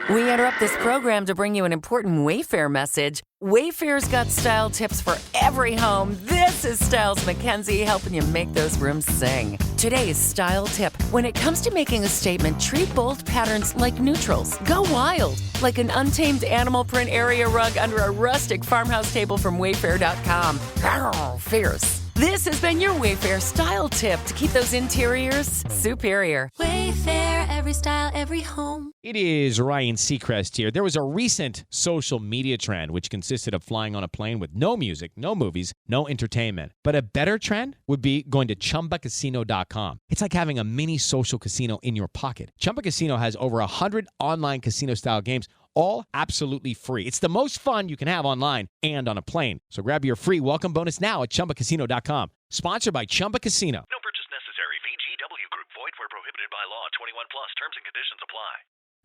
We interrupt this program to bring you an important Wayfair message. Wayfair's got style tips for every home. This is Styles McKenzie helping you make those rooms sing. Today's style tip. When it comes to making a statement, treat bold patterns like neutrals. Go wild, like an untamed animal print area rug under a rustic farmhouse table from Wayfair.com. Arr, fierce. This has been your Wayfair style tip to keep those interiors superior. Wayfair, every style, every home. It is Ryan Seacrest here. There was a recent social media trend which consisted of flying on a plane with no music, no movies, no entertainment. But a better trend would be going to ChumbaCasino.com. It's like having a mini social casino in your pocket. Chumba Casino has over 100 online casino-style games, all absolutely free. It's the most fun you can have online and on a plane. So grab your free welcome bonus now at ChumbaCasino.com. Sponsored by Chumba Casino. No purchase necessary. VGW Group. Void where prohibited by law. 21 plus. Terms and conditions apply.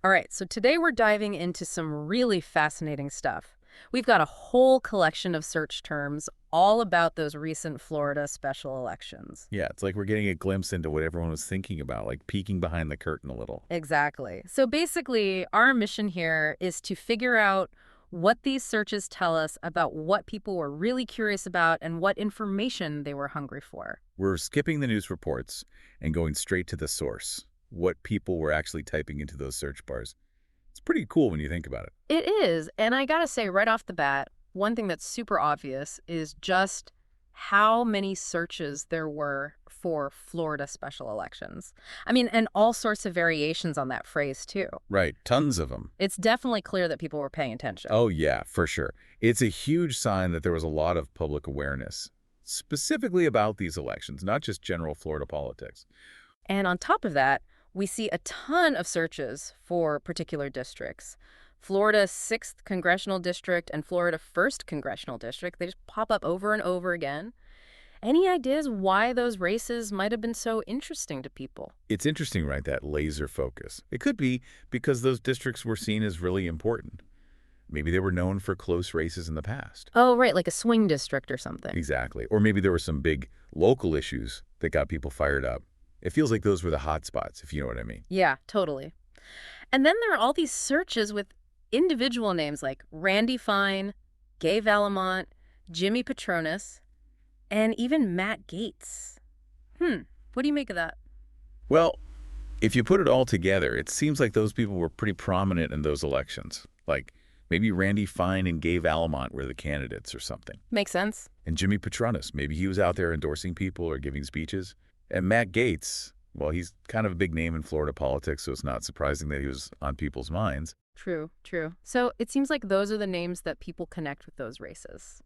All right, so today we're diving into some really fascinating stuff. We've got a whole collection of search terms all about those recent Florida special elections. Yeah, it's like we're getting a glimpse into what everyone was thinking about, like peeking behind the curtain a little. Exactly. So basically, our mission here is to figure out what these searches tell us about what people were really curious about and what information they were hungry for. We're skipping the news reports and going straight to the source, what people were actually typing into those search bars. It's pretty cool when you think about it. It is, and I gotta say right off the bat, one thing that's super obvious is just how many searches there were for Florida special elections. I mean, and all sorts of variations on that phrase, too. Right, tons of them. It's definitely clear that people were paying attention. Oh, yeah, for sure. It's a huge sign that there was a lot of public awareness, specifically about these elections, not just general Florida politics. And on top of that, we see a ton of searches for particular districts. Florida's 6th Congressional District and Florida 1st Congressional District, they just pop up over and over again. Any ideas why those races might have been so interesting to people? It's interesting, right, that laser focus. It could be because those districts were seen as really important. Maybe they were known for close races in the past. Oh, right, like a swing district or something. Exactly. Or maybe there were some big local issues that got people fired up. It feels like those were the hot spots, if you know what I mean. Yeah, totally. And then there are all these searches with individual names like Randy Fine, Gay Valamont, Jimmy Petronas, and even Matt Gaetz. What do you make of that? Well, if you put it all together, it seems like those people were pretty prominent in those elections. Like maybe Randy Fine and Gay Valamont were the candidates or something. Makes sense. And Jimmy Petronas, maybe he was out there endorsing people or giving speeches. And Matt Gaetz, well, he's kind of a big name in Florida politics, so it's not surprising that he was on people's minds. True, true. So it seems like those are the names that people connect with those races.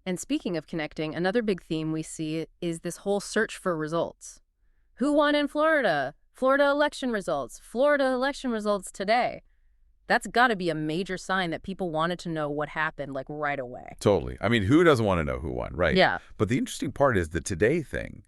And speaking of connecting, another big theme we see is this whole search for results. Who won in Florida? Florida election results. Florida election results today. That's got to be a major sign that people wanted to know what happened, like, right away. Totally. I mean, who doesn't want to know who won, right? Yeah. But the interesting part is the today thing.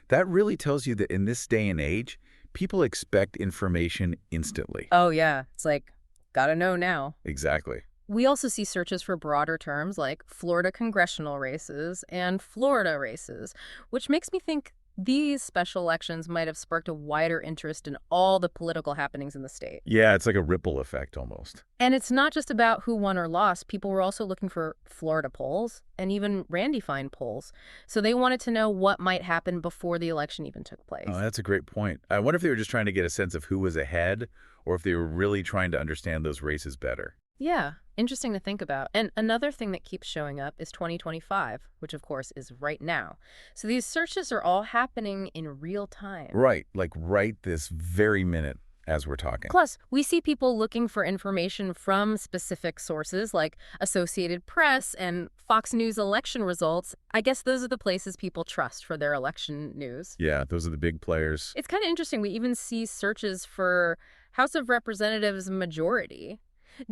That really tells you that in this day and age, people expect information instantly. Oh, yeah. It's like, gotta know now. Exactly. We also see searches for broader terms like Florida congressional races and Florida races, which makes me think these special elections might have sparked a wider interest in all the political happenings in the state. Yeah, it's like a ripple effect almost. And it's not just about who won or lost. People were also looking for Florida polls and even Randy Fine polls. So they wanted to know what might happen before the election even took place. Oh, that's a great point. I wonder if they were just trying to get a sense of who was ahead or if they were really trying to understand those races better. Yeah, interesting to think about. And another thing that keeps showing up is 2025, which of course is right now. So these searches are all happening in real time. Right, like right this very minute as we're talking. Plus, we see people looking for information from specific sources like Associated Press and Fox News election results. I guess those are the places people trust for their election news. Yeah, those are the big players. It's kind of interesting. We even see searches for House of Representatives majority.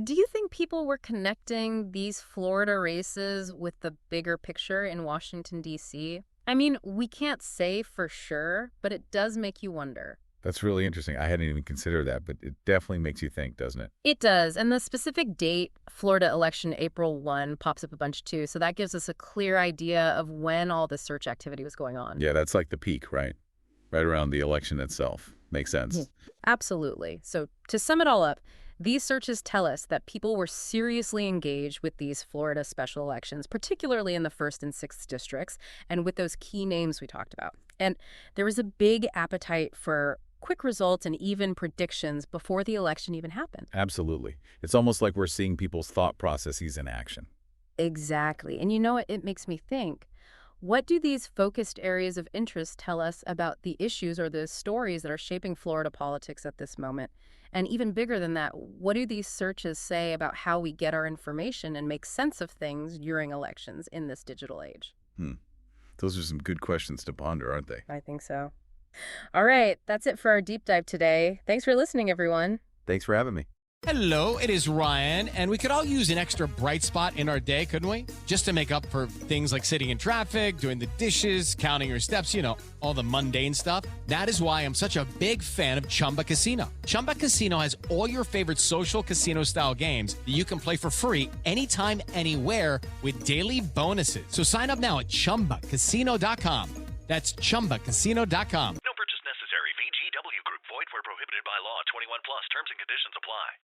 Do you think people were connecting these Florida races with the bigger picture in Washington, D.C.? I mean, we can't say for sure, but it does make you wonder. That's really interesting. I hadn't even considered that, but it definitely makes you think, doesn't it? It does. And the specific date, Florida election April 1, pops up a bunch too. So that gives us a clear idea of when all the search activity was going on. Yeah, that's like the peak, right? Right around the election itself. Makes sense. Absolutely. So to sum it all up, these searches tell us that people were seriously engaged with these Florida special elections, particularly in the 1st and 6th districts, and with those key names we talked about. And there was a big appetite for quick results and even predictions before the election even happened. Absolutely. It's almost like we're seeing people's thought processes in action. Exactly. And you know what? It makes me think. What do these focused areas of interest tell us about the issues or the stories that are shaping Florida politics at this moment? And even bigger than that, what do these searches say about how we get our information and make sense of things during elections in this digital age? Those are some good questions to ponder, aren't they? I think so. All right, that's it for our deep dive today. Thanks for listening, everyone. Thanks for having me. Hello, it is Ryan, and we could all use an extra bright spot in our day, couldn't we? Just to make up for things like sitting in traffic, doing the dishes, counting your steps, all the mundane stuff. That is why I'm such a big fan of Chumba Casino. Chumba Casino has all your favorite social casino-style games that you can play for free anytime, anywhere with daily bonuses. So sign up now at ChumbaCasino.com. That's ChumbaCasino.com.